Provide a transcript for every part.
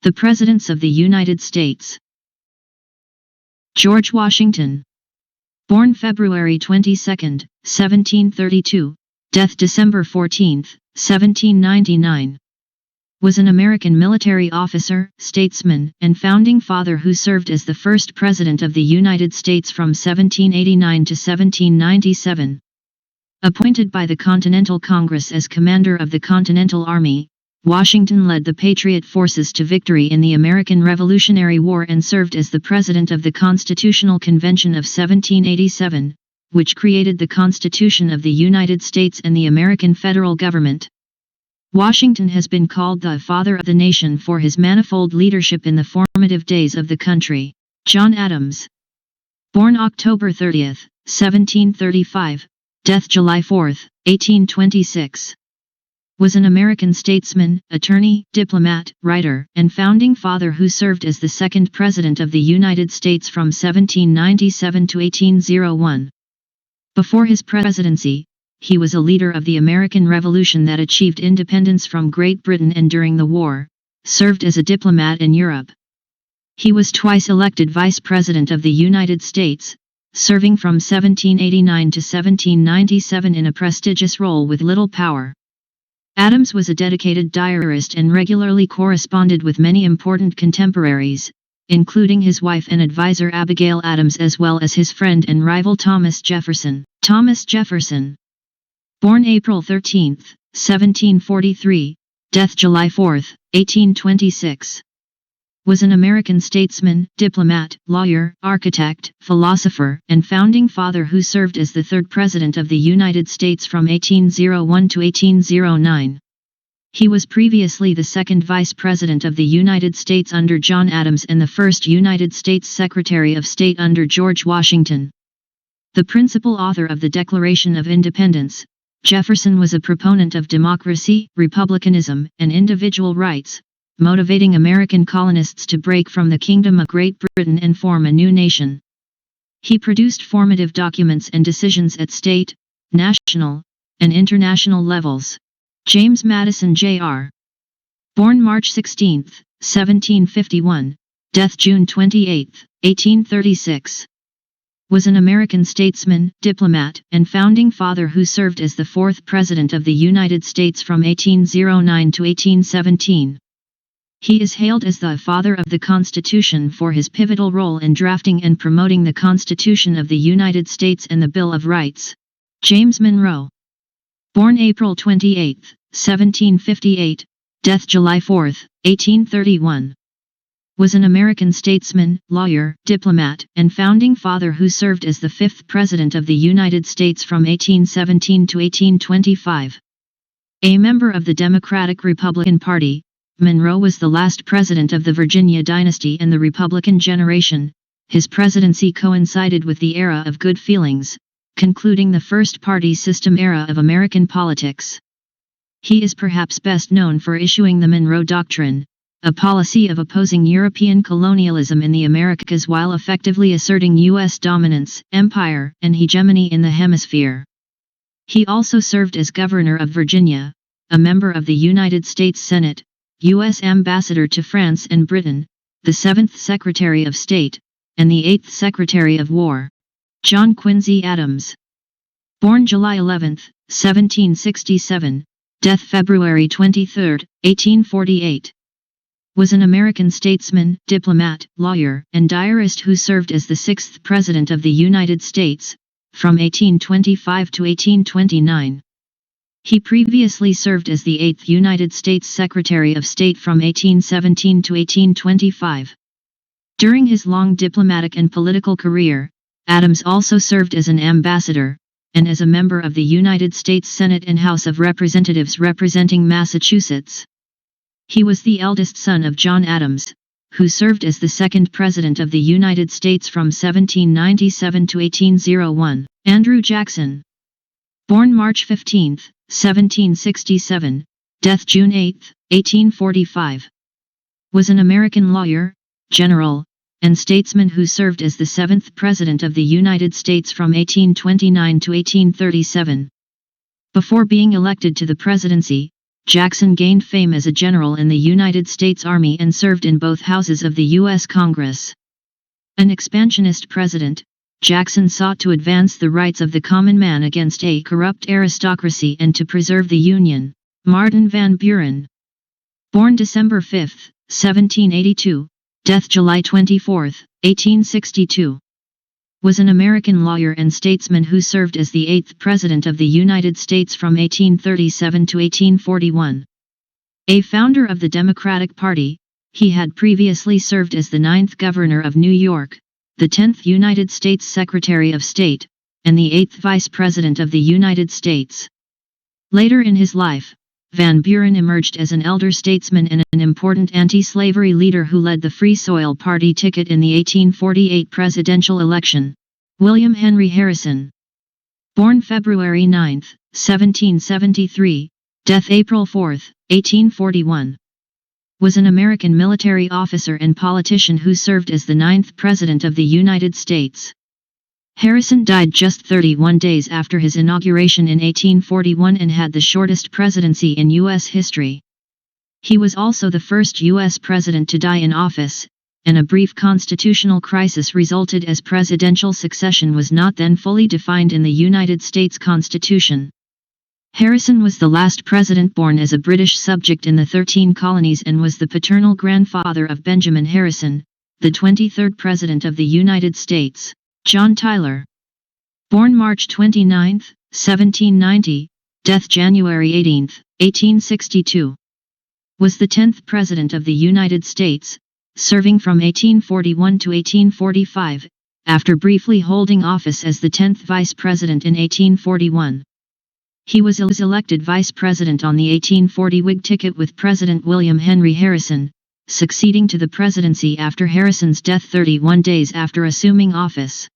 The Presidents of the United States. George Washington. Born February 22, 1732, death December 14, 1799. Was an American military officer, statesman, and founding father who served as the first President of the United States from 1789 to 1797. Appointed by the Continental Congress as commander of the Continental Army, Washington led the Patriot forces to victory in the American Revolutionary War and served as the President of the Constitutional Convention of 1787, which created the Constitution of the United States and the American federal government. Washington has been called the Father of the Nation for his manifold leadership in the formative days of the country. John Adams. Born October 30, 1735, death July 4, 1826. Was an American statesman, attorney, diplomat, writer, and founding father who served as the second President of the United States from 1797 to 1801. Before his presidency, he was a leader of the American Revolution that achieved independence from Great Britain and during the war, served as a diplomat in Europe. He was twice elected Vice President of the United States, serving from 1789 to 1797 in a prestigious role with little power. Adams was a dedicated diarist and regularly corresponded with many important contemporaries, including his wife and advisor Abigail Adams as well as his friend and rival Thomas Jefferson. Thomas Jefferson. Born April 13, 1743, death July 4, 1826. Was an American statesman, diplomat, lawyer, architect, philosopher, and founding father who served as the third President of the United States from 1801 to 1809. He was previously the second Vice President of the United States under John Adams and the first United States Secretary of State under George Washington. The principal author of the Declaration of Independence, Jefferson was a proponent of democracy, republicanism, and individual rights, motivating American colonists to break from the Kingdom of Great Britain and form a new nation. He produced formative documents and decisions at state, national, and international levels. James Madison Jr. Born March 16, 1751, death June 28, 1836. Was an American statesman, diplomat, and founding father who served as the fourth President of the United States from 1809 to 1817. He is hailed as the Father of the Constitution for his pivotal role in drafting and promoting the Constitution of the United States and the Bill of Rights. James Monroe. Born April 28, 1758, death July 4, 1831. Was an American statesman, lawyer, diplomat, and founding father who served as the fifth President of the United States from 1817 to 1825. A member of the Democratic-Republican Party, Monroe was the last president of the Virginia dynasty and the Republican generation. His presidency coincided with the era of good feelings, concluding the first party system era of American politics. He is perhaps best known for issuing the Monroe Doctrine, a policy of opposing European colonialism in the Americas while effectively asserting U.S. dominance, empire, and hegemony in the hemisphere. He also served as governor of Virginia, a member of the United States Senate, U.S. ambassador to France and Britain, the 7th Secretary of State, and the 8th Secretary of War. John Quincy Adams. Born July 11, 1767, death February 23, 1848. Was an American statesman, diplomat, lawyer, and diarist who served as the 6th President of the United States, from 1825 to 1829. He previously served as the 8th United States Secretary of State from 1817 to 1825. During his long diplomatic and political career, Adams also served as an ambassador, and as a member of the United States Senate and House of Representatives representing Massachusetts. He was the eldest son of John Adams, who served as the second President of the United States from 1797 to 1801. Andrew Jackson. Born March 15, 1767, death June 8, 1845. Was an American lawyer, general, and statesman who served as the 7th President of the United States from 1829 to 1837. Before being elected to the presidency, Jackson gained fame as a general in the United States Army and served in both houses of the U.S. Congress. An expansionist president, Jackson sought to advance the rights of the common man against a corrupt aristocracy and to preserve the Union. Martin Van Buren. Born December 5, 1782, death July 24, 1862. Was an American lawyer and statesman who served as the 8th President of the United States from 1837 to 1841. A founder of the Democratic Party, he had previously served as the 9th Governor of New York, the 10th United States Secretary of State, and the 8th Vice President of the United States. Later in his life, Van Buren emerged as an elder statesman and an important anti-slavery leader who led the Free Soil Party ticket in the 1848 presidential election. William Henry Harrison. Born February 9, 1773, death April 4, 1841. Was an American military officer and politician who served as the 9th President of the United States. Harrison died just 31 days after his inauguration in 1841 and had the shortest presidency in U.S. history. He was also the first U.S. president to die in office, and a brief constitutional crisis resulted as presidential succession was not then fully defined in the United States Constitution. Harrison was the last president born as a British subject in the 13 colonies and was the paternal grandfather of Benjamin Harrison, the 23rd President of the United States. John Tyler. Born March 29, 1790, death January 18, 1862. Was the 10th President of the United States, serving from 1841 to 1845, after briefly holding office as the 10th Vice President in 1841. He was elected Vice President on the 1840 Whig ticket with President William Henry Harrison, succeeding to the presidency after Harrison's death 31 days after assuming office.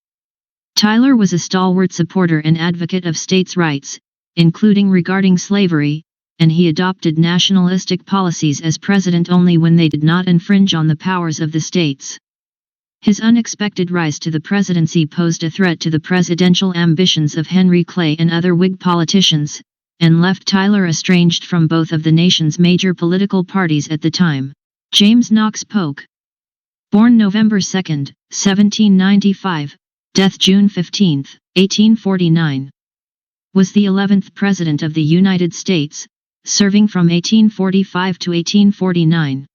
Tyler was a stalwart supporter and advocate of states' rights, including regarding slavery, and he adopted nationalistic policies as president only when they did not infringe on the powers of the states. His unexpected rise to the presidency posed a threat to the presidential ambitions of Henry Clay and other Whig politicians, and left Tyler estranged from both of the nation's major political parties at the time. James Knox Polk. Born November 2, 1795, death June 15, 1849. Was the 11th President of the United States, serving from 1845 to 1849.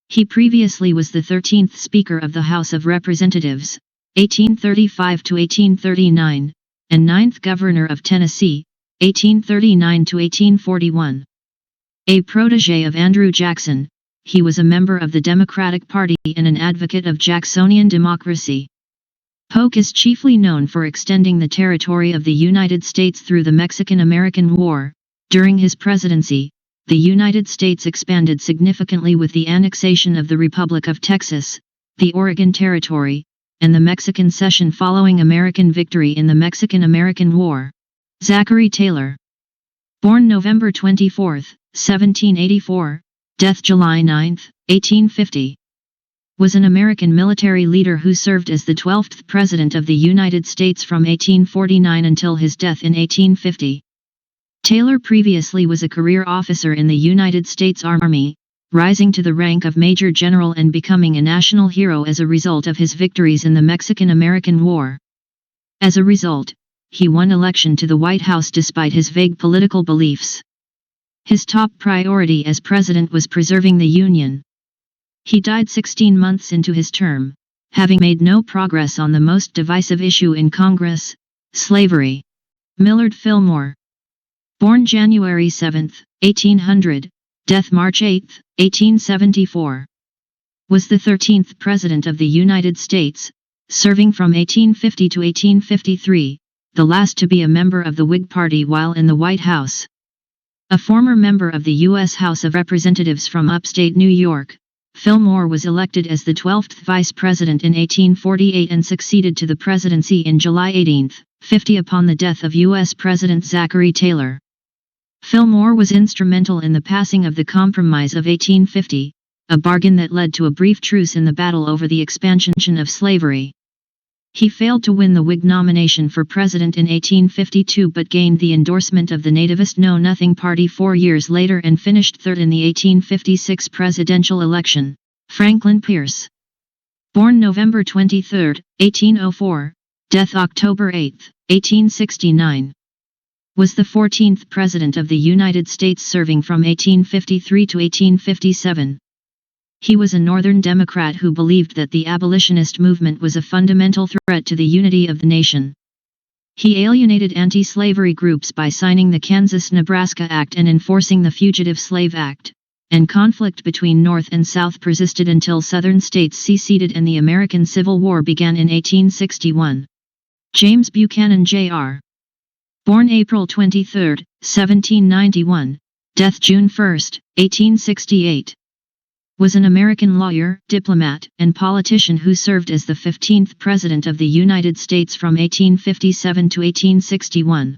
He previously was the 13th Speaker of the House of Representatives, 1835 to 1839, and 9th Governor of Tennessee, 1839 to 1841. A protege of Andrew Jackson, he was a member of the Democratic Party and an advocate of Jacksonian democracy. Polk is chiefly known for extending the territory of the United States through the Mexican-American War. During his presidency, the United States expanded significantly with the annexation of the Republic of Texas, the Oregon Territory, and the Mexican Cession following American victory in the Mexican-American War. Zachary Taylor. Born November 24, 1784, death July 9, 1850. Was an American military leader who served as the 12th President of the United States from 1849 until his death in 1850. Taylor previously was a career officer in the United States Army, rising to the rank of Major General and becoming a national hero as a result of his victories in the Mexican-American War. As a result, he won election to the White House despite his vague political beliefs. His top priority as president was preserving the Union. He died 16 months into his term, having made no progress on the most divisive issue in Congress, slavery. Millard Fillmore. Born January 7, 1800, death March 8, 1874. Was the 13th President of the United States, serving from 1850 to 1853, the last to be a member of the Whig Party while in the White House. A former member of the U.S. House of Representatives from upstate New York, Fillmore was elected as the 12th Vice President in 1848 and succeeded to the presidency in July 1850 upon the death of U.S. President Zachary Taylor. Fillmore was instrumental in the passing of the Compromise of 1850, a bargain that led to a brief truce in the battle over the expansion of slavery. He failed to win the Whig nomination for president in 1852 but gained the endorsement of the nativist Know Nothing Party 4 years later and finished third in the 1856 presidential election. Franklin Pierce. Born November 23, 1804, death October 8, 1869. Was the 14th President of the United States, serving from 1853 to 1857. He was a Northern Democrat who believed that the abolitionist movement was a fundamental threat to the unity of the nation. He alienated anti-slavery groups by signing the Kansas-Nebraska Act and enforcing the Fugitive Slave Act, and conflict between North and South persisted until Southern states seceded and the American Civil War began in 1861. James Buchanan, Jr. Born April 23, 1791, death June 1, 1868. Was an American lawyer, diplomat, and politician who served as the 15th President of the United States from 1857 to 1861.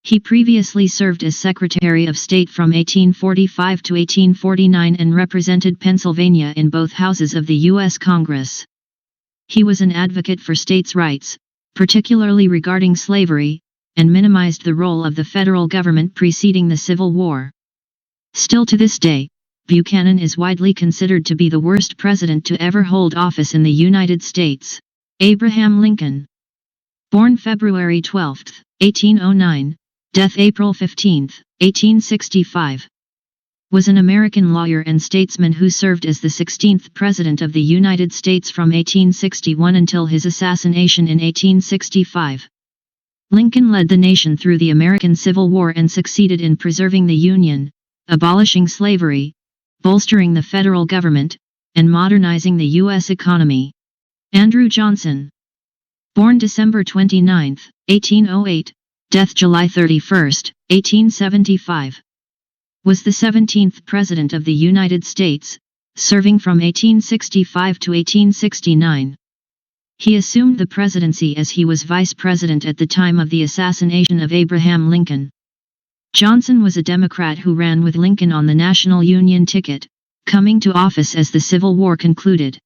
He previously served as Secretary of State from 1845 to 1849 and represented Pennsylvania in both houses of the U.S. Congress. He was an advocate for states' rights, particularly regarding slavery, and minimized the role of the federal government preceding the Civil War. Still to this day, Buchanan is widely considered to be the worst president to ever hold office in the United States. Abraham Lincoln. Born February 12, 1809, death April 15, 1865. Was an American lawyer and statesman who served as the 16th President of the United States from 1861 until his assassination in 1865. Lincoln led the nation through the American Civil War and succeeded in preserving the Union, abolishing slavery, bolstering the federal government, and modernizing the U.S. economy. Andrew Johnson. Born December 29, 1808, death July 31, 1875. Was the 17th President of the United States, serving from 1865 to 1869. He assumed the presidency as he was vice president at the time of the assassination of Abraham Lincoln. Johnson was a Democrat who ran with Lincoln on the National Union ticket, coming to office as the Civil War concluded.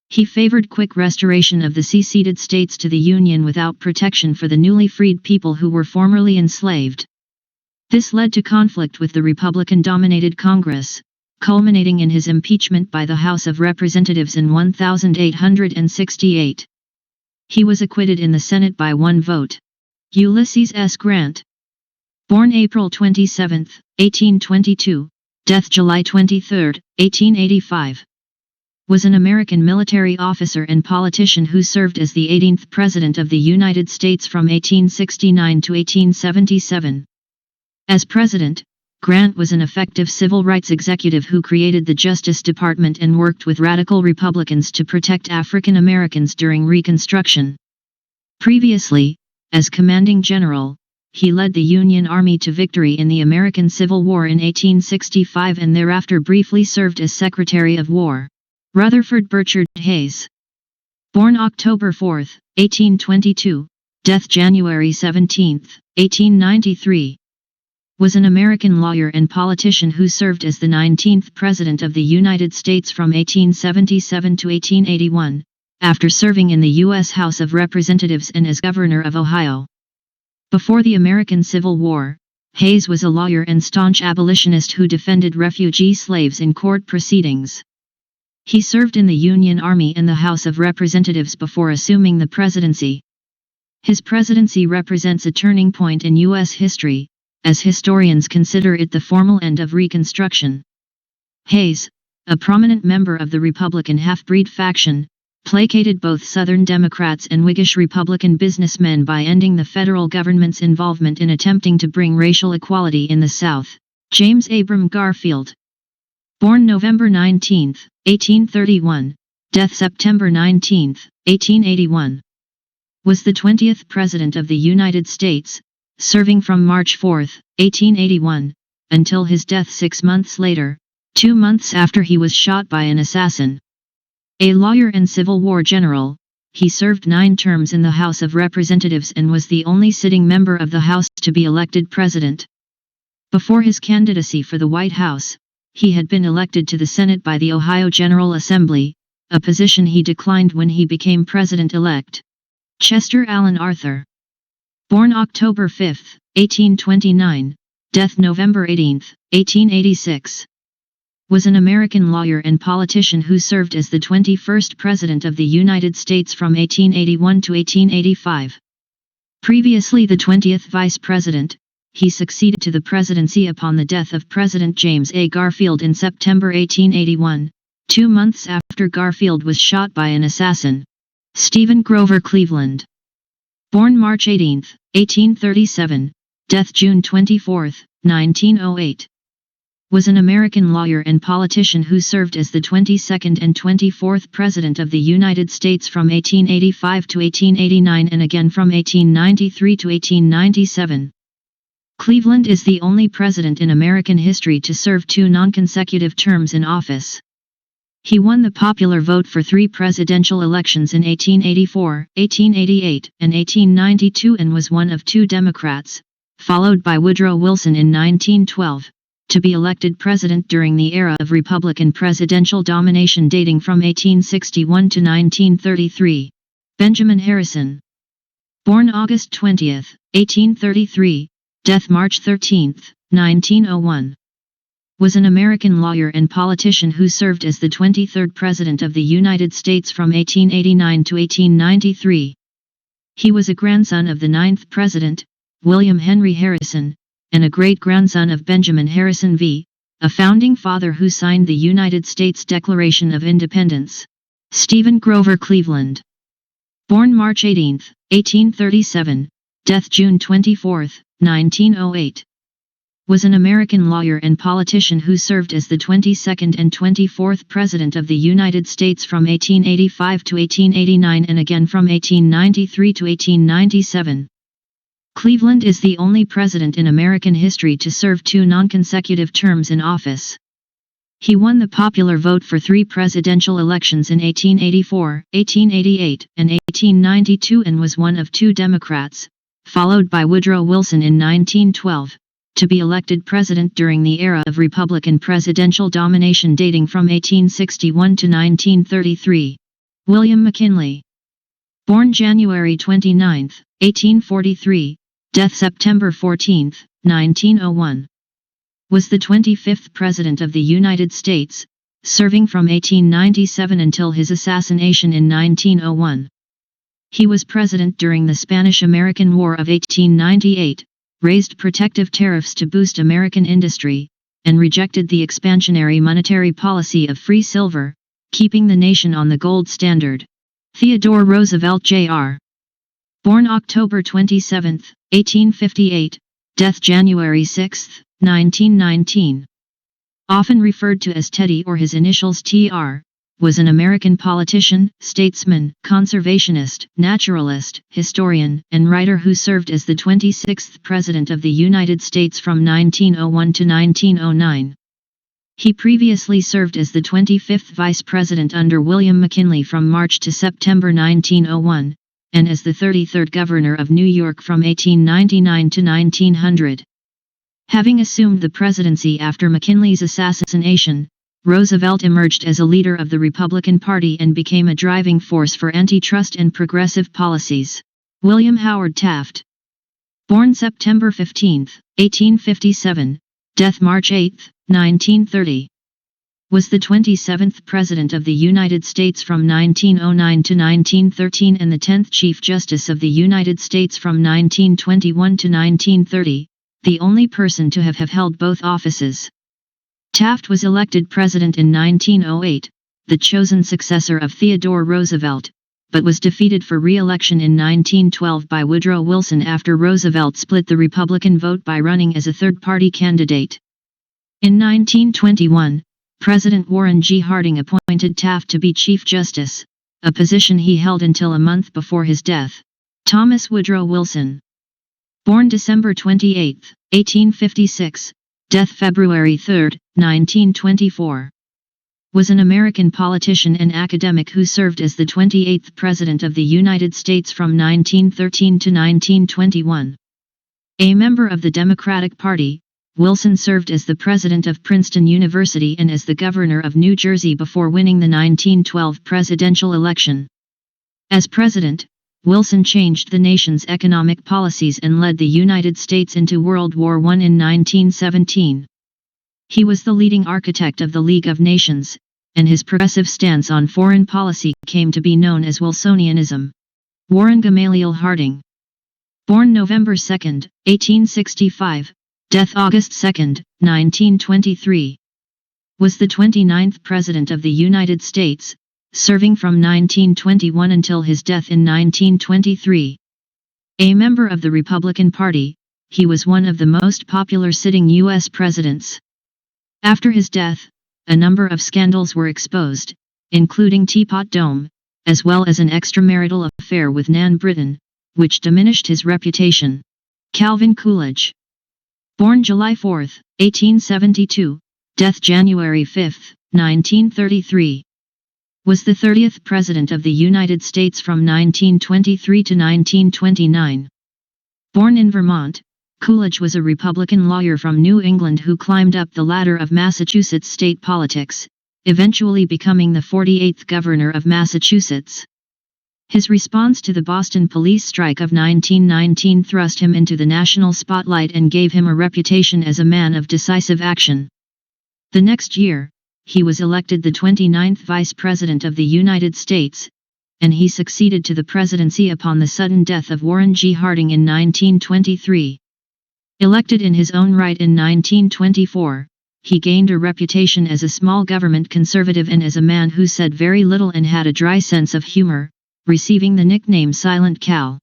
He favored quick restoration of the seceded states to the Union without protection for the newly freed people who were formerly enslaved. This led to conflict with the Republican-dominated Congress, culminating in his impeachment by the House of Representatives in 1868. He was acquitted in the Senate by one vote. Ulysses S. Grant. Born April 27, 1822, death July 23, 1885. Was an American military officer and politician who served as the 18th President of the United States from 1869 to 1877. As president, Grant was an effective civil rights executive who created the Justice Department and worked with radical Republicans to protect African Americans during Reconstruction. Previously, as commanding general, he led the Union Army to victory in the American Civil War in 1865 and thereafter briefly served as Secretary of War. Rutherford Burchard Hayes. Born October 4, 1822, death January 17, 1893. Was an American lawyer and politician who served as the 19th President of the United States from 1877 to 1881, after serving in the U.S. House of Representatives and as Governor of Ohio. Before the American Civil War, Hayes was a lawyer and staunch abolitionist who defended refugee slaves in court proceedings. He served in the Union Army and the House of Representatives before assuming the presidency. His presidency represents a turning point in U.S. history, as historians consider it the formal end of Reconstruction. Hayes, a prominent member of the Republican half-breed faction, placated both Southern Democrats and Whiggish Republican businessmen by ending the federal government's involvement in attempting to bring racial equality in the South. James Abram Garfield. Born November 19, 1831, death September 19, 1881. Was the 20th President of the United States, serving from March 4, 1881, until his death 6 months later, 2 months after he was shot by an assassin. A lawyer and Civil War general, he served 9 terms in the House of Representatives and was the only sitting member of the House to be elected president. Before his candidacy for the White House, he had been elected to the Senate by the Ohio General Assembly, a position he declined when he became president-elect. Chester Alan Arthur. Born October 5, 1829, death November 18, 1886. Was an American lawyer and politician who served as the 21st President of the United States from 1881 to 1885. Previously the 20th Vice President, he succeeded to the presidency upon the death of President James A. Garfield in September 1881, 2 months after Garfield was shot by an assassin. Stephen Grover Cleveland. Born March 18, 1837, death June 24, 1908. Was an American lawyer and politician who served as the 22nd and 24th President of the United States from 1885 to 1889 and again from 1893 to 1897. Cleveland is the only president in American history to serve 2 non-consecutive terms in office. He won the popular vote for 3 presidential elections in 1884, 1888, and 1892 and was one of 2 Democrats, followed by Woodrow Wilson in 1912. To be elected president during the era of Republican presidential domination dating from 1861 to 1933. Benjamin Harrison. Born August 20, 1833, death March 13, 1901. Was an American lawyer and politician who served as the 23rd President of the United States from 1889 to 1893. He was a grandson of the 9th President, William Henry Harrison, and a great-grandson of Benjamin Harrison V., a founding father who signed the United States Declaration of Independence. Stephen Grover Cleveland. Born March 18, 1837, death June 24, 1908. Was an American lawyer and politician who served as the 22nd and 24th President of the United States from 1885 to 1889 and again from 1893 to 1897. Cleveland is the only president in American history to serve 2 non-consecutive terms in office. He won the popular vote for 3 presidential elections in 1884, 1888, and 1892 and was one of 2 Democrats, followed by Woodrow Wilson in 1912, to be elected president during the era of Republican presidential domination dating from 1861 to 1933. William McKinley. Born January 29, 1843, death September 14, 1901. Was the 25th President of the United States, serving from 1897 until his assassination in 1901. He was president during the Spanish-American War of 1898, raised protective tariffs to boost American industry, and rejected the expansionary monetary policy of free silver, keeping the nation on the gold standard. Theodore Roosevelt Jr. Born October 27, 1858, death January 6, 1919. Often referred to as Teddy or his initials TR, was an American politician, statesman, conservationist, naturalist, historian, and writer who served as the 26th President of the United States from 1901 to 1909. He previously served as the 25th Vice President under William McKinley from March to September 1901, and as the 33rd Governor of New York from 1899 to 1900. Having assumed the presidency after McKinley's assassination, Roosevelt emerged as a leader of the Republican Party and became a driving force for antitrust and progressive policies. William Howard Taft. Born September 15, 1857, death March 8, 1930. Was the 27th President of the United States from 1909 to 1913 and the 10th Chief Justice of the United States from 1921 to 1930, the only person to have held both offices. Taft was elected president in 1908, the chosen successor of Theodore Roosevelt, but was defeated for re-election in 1912 by Woodrow Wilson after Roosevelt split the Republican vote by running as a third-party candidate. In 1921, President Warren G. Harding appointed Taft to be Chief Justice, a position he held until a month before his death. Thomas Woodrow Wilson. Born December 28, 1856, death February 3, 1924. Was an American politician and academic who served as the 28th President of the United States from 1913 to 1921. A member of the Democratic Party, Wilson served as the president of Princeton University and as the governor of New Jersey before winning the 1912 presidential election. As president, Wilson changed the nation's economic policies and led the United States into World War I in 1917. He was the leading architect of the League of Nations, and his progressive stance on foreign policy came to be known as Wilsonianism. Warren Gamaliel Harding. Born November 2, 1865, death August 2, 1923. Was the 29th President of the United States, serving from 1921 until his death in 1923. A member of the Republican Party, he was one of the most popular sitting U.S. presidents. After his death, a number of scandals were exposed, including Teapot Dome, as well as an extramarital affair with Nan Britton, which diminished his reputation. Calvin Coolidge. Born July 4, 1872, death January 5, 1933. Was the 30th President of the United States from 1923 to 1929. Born in Vermont, Coolidge was a Republican lawyer from New England who climbed up the ladder of Massachusetts state politics, eventually becoming the 48th governor of Massachusetts. His response to the Boston police strike of 1919 thrust him into the national spotlight and gave him a reputation as a man of decisive action. The next year, he was elected the 29th Vice President of the United States, and he succeeded to the presidency upon the sudden death of Warren G. Harding in 1923. Elected in his own right in 1924, he gained a reputation as a small government conservative and as a man who said very little and had a dry sense of humor, receiving the nickname Silent Cal.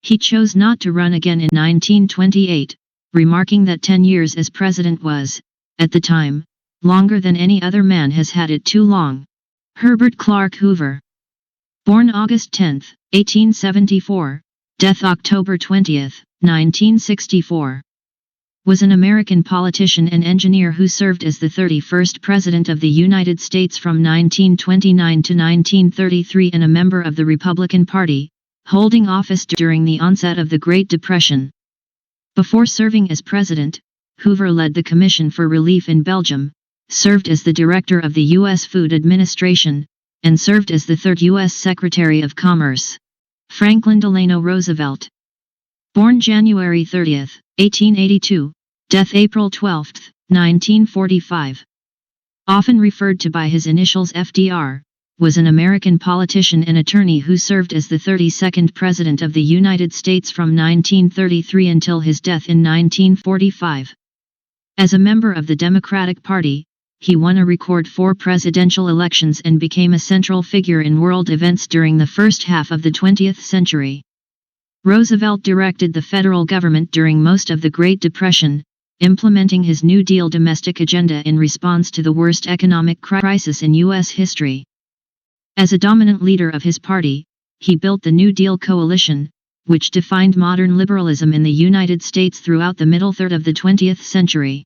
He chose not to run again in 1928, remarking that 10 years as president was, at the time, longer than any other man has had it too long. Herbert Clark Hoover. Born August 10, 1874, death October 20, 1964. Was an American politician and engineer who served as the 31st President of the United States from 1929 to 1933 and a member of the Republican Party, holding office during the onset of the Great Depression. Before serving as president, Hoover led the Commission for Relief in Belgium, served as the director of the U.S. Food Administration, and served as the third U.S. Secretary of Commerce. Franklin Delano Roosevelt. Born January 30, 1882, death April 12, 1945. Often referred to by his initials FDR, was an American politician and attorney who served as the 32nd President of the United States from 1933 until his death in 1945. As a member of the Democratic Party, he won a record 4 presidential elections and became a central figure in world events during the first half of the 20th century. Roosevelt directed the federal government during most of the Great Depression, implementing his New Deal domestic agenda in response to the worst economic crisis in U.S. history. As a dominant leader of his party, he built the New Deal coalition, which defined modern liberalism in the United States throughout the middle third of the 20th century.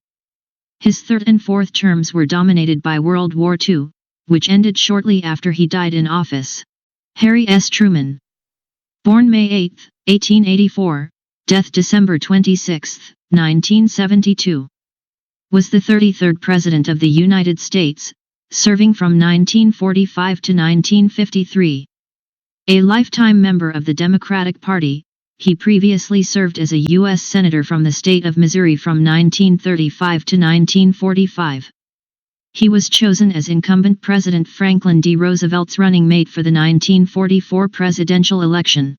His third and fourth terms were dominated by World War II, which ended shortly after he died in office. Harry S. Truman. Born May 8, 1884, death December 26, 1972. Was the 33rd President of the United States, serving from 1945 to 1953. A lifetime member of the Democratic Party, he previously served as a U.S. Senator from the state of Missouri from 1935 to 1945. He was chosen as incumbent President Franklin D. Roosevelt's running mate for the 1944 presidential election.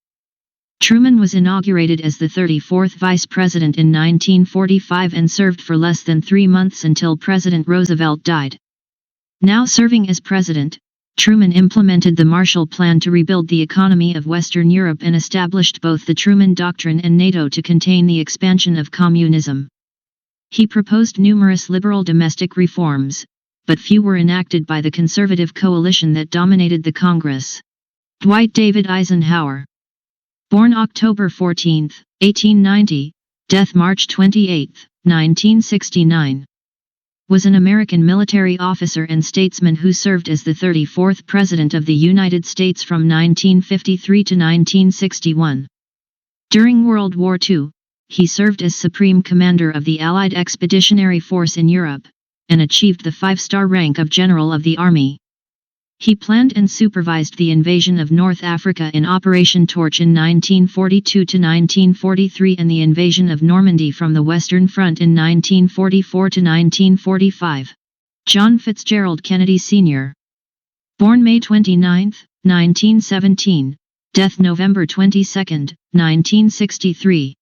Truman was inaugurated as the 34th Vice President in 1945 and served for less than 3 months until President Roosevelt died. Now serving as president, Truman implemented the Marshall Plan to rebuild the economy of Western Europe and established both the Truman Doctrine and NATO to contain the expansion of communism. He proposed numerous liberal domestic reforms, but few were enacted by the conservative coalition that dominated the Congress. Dwight David Eisenhower. Born October 14, 1890, death March 28, 1969. Was an American military officer and statesman who served as the 34th President of the United States from 1953 to 1961. During World War II, he served as Supreme Commander of the Allied Expeditionary Force in Europe, and achieved the 5-star rank of General of the Army. He planned and supervised the invasion of North Africa in Operation Torch in 1942 to 1943 and the invasion of Normandy from the Western Front in 1944 to 1945. John Fitzgerald Kennedy Sr. Born May 29, 1917, death November 22, 1963.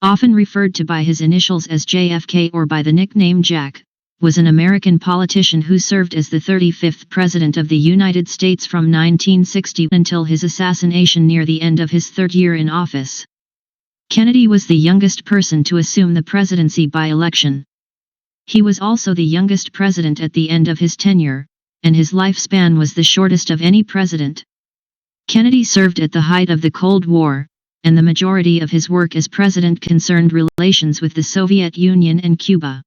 Often referred to by his initials as JFK or by the nickname Jack, was an American politician who served as the 35th President of the United States from 1960 until his assassination near the end of his third year in office. Kennedy was the youngest person to assume the presidency by election. He was also the youngest president at the end of his tenure, and his lifespan was the shortest of any president. Kennedy served at the height of the Cold War, and the majority of his work as president concerned relations with the Soviet Union and Cuba.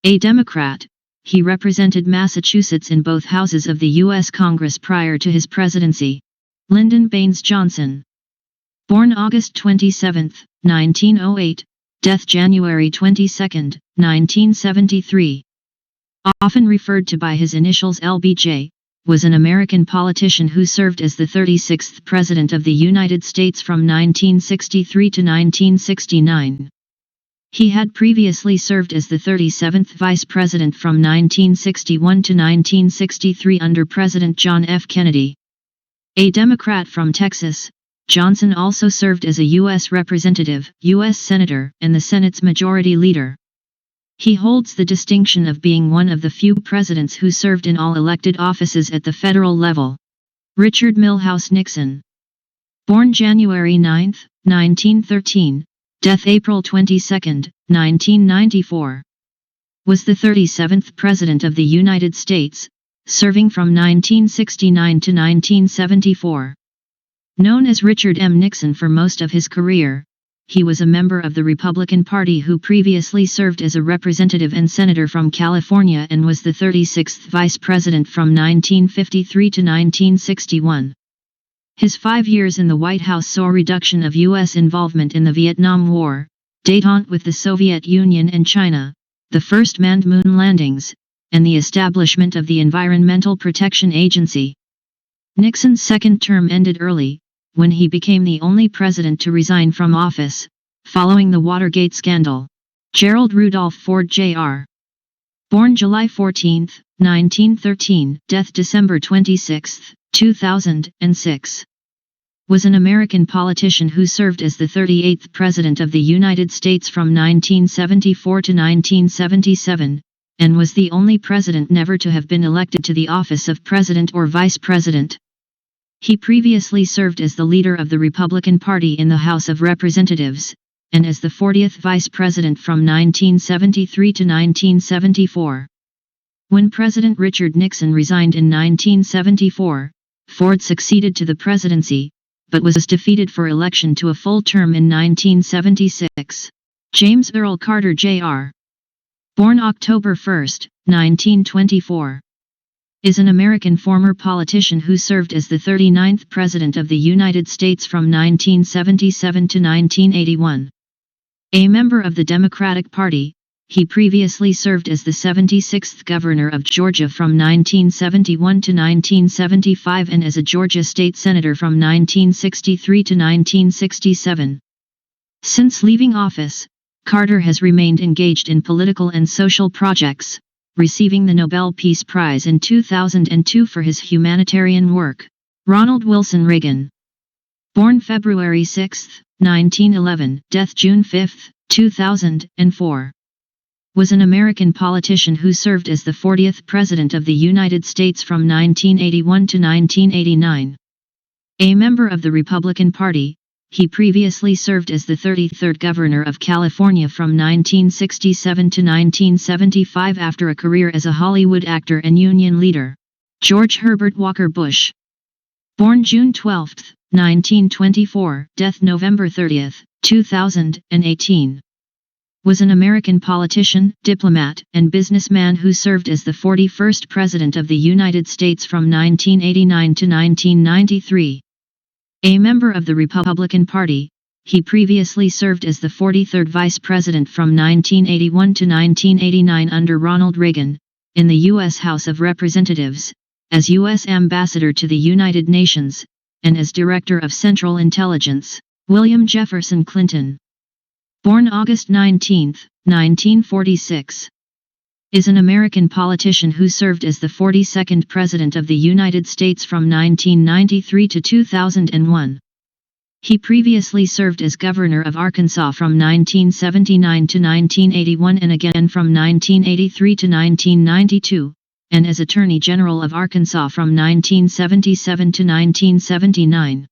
A Democrat, he represented Massachusetts in both houses of the U.S. Congress prior to his presidency. Lyndon Baines Johnson. Born August 27, 1908, death January 22, 1973. Often referred to by his initials LBJ, was an American politician who served as the 36th President of the United States from 1963 to 1969. He had previously served as the 37th Vice President from 1961 to 1963 under President John F. Kennedy. A Democrat from Texas, Johnson also served as a U.S. Representative, U.S. Senator, and the Senate's Majority Leader. He holds the distinction of being one of the few presidents who served in all elected offices at the federal level. Richard Milhous Nixon. Born January 9, 1913, death April 22, 1994. Was the 37th President of the United States, serving from 1969 to 1974. Known as Richard M. Nixon for most of his career, he was a member of the Republican Party who previously served as a representative and senator from California and was the 36th Vice President from 1953 to 1961. His 5 years in the White House saw reduction of U.S. involvement in the Vietnam War, détente with the Soviet Union and China, the first manned moon landings, and the establishment of the Environmental Protection Agency. Nixon's second term ended early, when he became the only president to resign from office, following the Watergate scandal. Gerald Rudolph Ford Jr. Born July 14, 1913, death December 26, 2006. Was an American politician who served as the 38th President of the United States from 1974 to 1977, and was the only president never to have been elected to the office of President or Vice President. He previously served as the leader of the Republican Party in the House of Representatives, and as the 40th Vice President from 1973 to 1974. When President Richard Nixon resigned in 1974, Ford succeeded to the presidency, but was defeated for election to a full term in 1976. James Earl Carter Jr. Born October 1, 1924. Is an American former politician who served as the 39th President of the United States from 1977 to 1981. A member of the Democratic Party, he previously served as the 76th Governor of Georgia from 1971 to 1975 and as a Georgia State Senator from 1963 to 1967. Since leaving office, Carter has remained engaged in political and social projects, receiving the Nobel Peace Prize in 2002 for his humanitarian work. Ronald Wilson Reagan. Born February 6, 1911, death June 5, 2004. Was an American politician who served as the 40th President of the United States from 1981 to 1989. A member of the Republican Party, he previously served as the 33rd Governor of California from 1967 to 1975 after a career as a Hollywood actor and union leader. George Herbert Walker Bush. Born June 12, 1924, death November 30, 2018. Was an American politician, diplomat, and businessman who served as the 41st President of the United States from 1989 to 1993. A member of the Republican Party, he previously served as the 43rd Vice President from 1981 to 1989 under Ronald Reagan, in the U.S. House of Representatives, as U.S. Ambassador to the United Nations, and as Director of Central Intelligence. William Jefferson Clinton, born August 19, 1946, is an American politician who served as the 42nd President of the United States from 1993 to 2001. He previously served as Governor of Arkansas from 1979 to 1981 and again from 1983 to 1992, and as Attorney General of Arkansas from 1977 to 1979.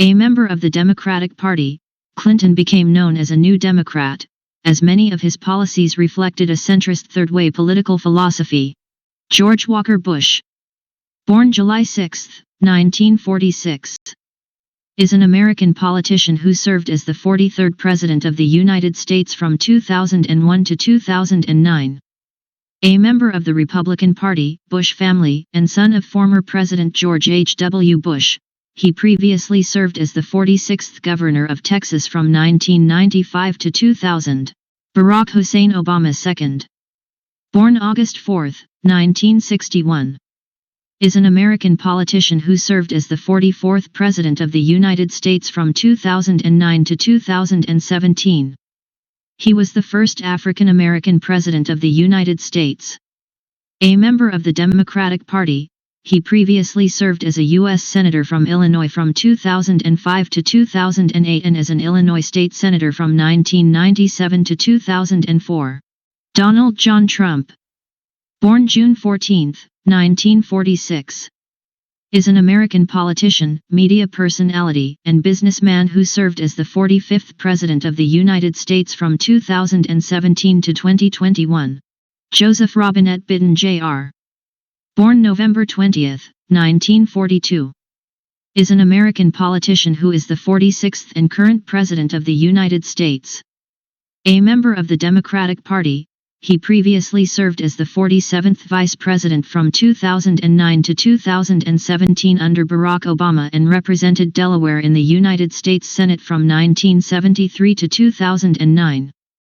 A member of the Democratic Party, Clinton became known as a New Democrat, as many of his policies reflected a centrist third-way political philosophy. George Walker Bush, born July 6, 1946, is an American politician who served as the 43rd President of the United States from 2001 to 2009. A member of the Republican Party, Bush family, and son of former President George H.W. Bush, he previously served as the 46th Governor of Texas from 1995 to 2000. Barack Hussein Obama II, born August 4, 1961, is an American politician who served as the 44th President of the United States from 2009 to 2017. He was the first African American President of the United States. A member of the Democratic Party, he previously served as a U.S. Senator from Illinois from 2005 to 2008 and as an Illinois State Senator from 1997 to 2004. Donald John Trump, born June 14, 1946, is an American politician, media personality, and businessman who served as the 45th President of the United States from 2017 to 2021. Joseph Robinette Biden Jr., born November 20, 1942, is an American politician who is the 46th and current President of the United States. A member of the Democratic Party, he previously served as the 47th Vice President from 2009 to 2017 under Barack Obama and represented Delaware in the United States Senate from 1973 to 2009.